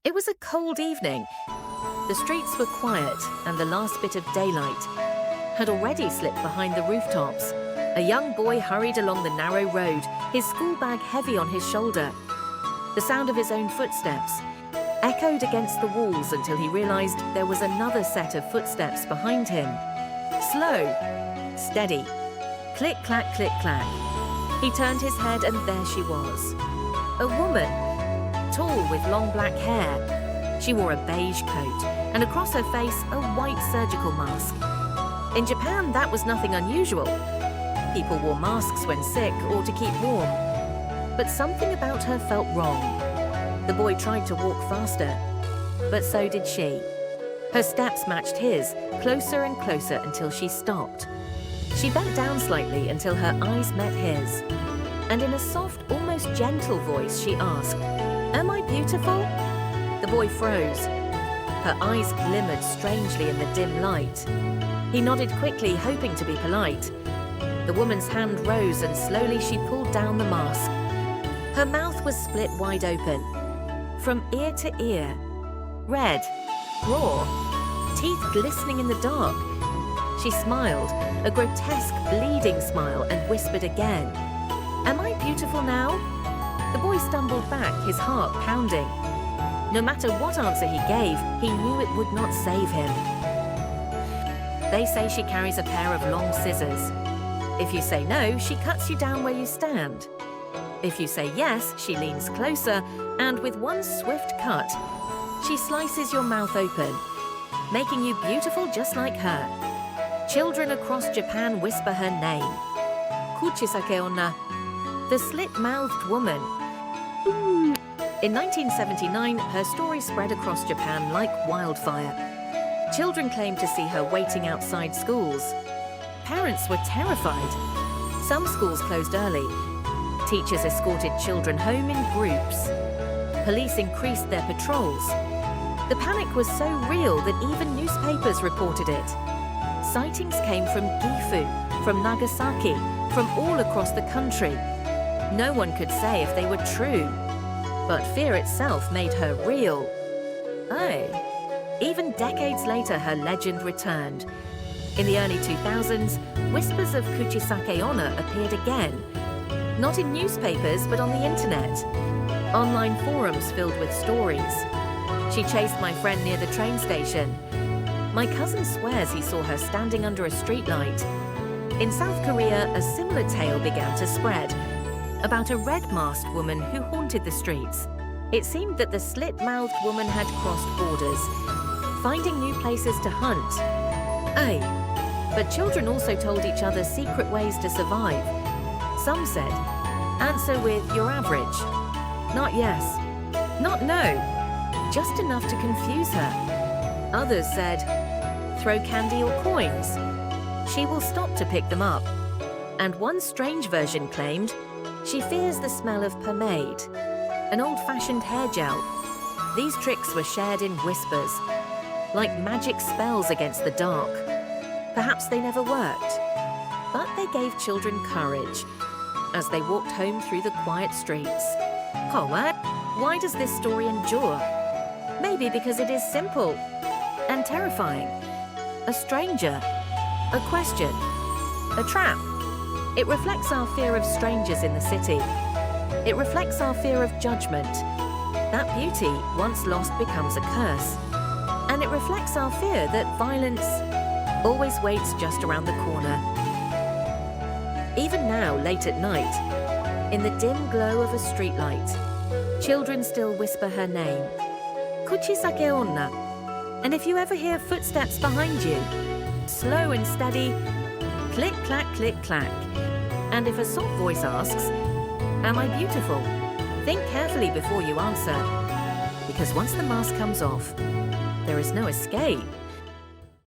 It was a cold evening. The streets were quiet and the last bit of daylight had already slipped behind the rooftops. A young boy hurried along the narrow road, his school bag heavy on his shoulder. The sound of his own footsteps echoed against the walls until he realized there was another set of footsteps behind him. Slow, steady, click-clack, click-clack. He turned his head and there she was. A woman, tall with long black hair. She wore a beige coat and across her face a white surgical mask. In Japan, that was nothing unusual. People wore masks when sick or to keep warm. But something about her felt wrong. The boy tried to walk faster, but so did she. Her steps matched his, closer and closer until she stopped. She bent down slightly until her eyes met his. And in a soft, almost gentle voice, she asked, "Am I beautiful?" The boy froze. Her eyes glimmered strangely in the dim light. He nodded quickly, hoping to be polite. The woman's hand rose and slowly she pulled down the mask. Her mouth was split wide open, from ear to ear. Red, raw, teeth glistening in the dark. She smiled, a grotesque, bleeding smile, and whispered again, "Am I beautiful now?" The boy stumbled back, his heart pounding. No matter what answer he gave, he knew it would not save him. They say she carries a pair of long scissors. If you say no, she cuts you down where you stand. If you say yes, she leans closer, and with one swift cut, she slices your mouth open, making you beautiful just like her. Children across Japan whisper her name, Kuchisake-onna, the slit-mouthed woman. In 1979, her story spread across Japan like wildfire. Children claimed to see her waiting outside schools. Parents were terrified. Some schools closed early. Teachers escorted children home in groups. Police increased their patrols. The panic was so real that even newspapers reported it. Sightings came from Gifu, from Nagasaki, from all across the country. No one could say if they were true. But fear itself made her real. Oh. Even decades later, her legend returned. In the early 2000s, whispers of Kuchisake-onna appeared again. Not in newspapers, but on the internet. Online forums filled with stories. She chased my friend near the train station. My cousin swears he saw her standing under a streetlight. In South Korea, a similar tale began to spread about a red-masked woman who haunted the streets. It seemed that the slit-mouthed woman had crossed borders, finding new places to hunt. Aye. But children also told each other secret ways to survive. Some said, answer with "you're average." Not yes, not no, just enough to confuse her. Others said, throw candy or coins. She will stop to pick them up. And one strange version claimed, she fears the smell of pomade, an old-fashioned hair gel. These tricks were shared in whispers, like magic spells against the dark. Perhaps they never worked, but they gave children courage as they walked home through the quiet streets. Oh, what? Why does this story endure? Maybe because it is simple and terrifying. A stranger, a question, a trap. It reflects our fear of strangers in the city. It reflects our fear of judgment. That beauty, once lost, becomes a curse. And it reflects our fear that violence always waits just around the corner. Even now, late at night, in the dim glow of a streetlight, children still whisper her name, Kuchisake-onna. And if you ever hear footsteps behind you, slow and steady, click-clack, click-clack. And if a soft voice asks, "Am I beautiful?" think carefully before you answer. Because once the mask comes off, there is no escape.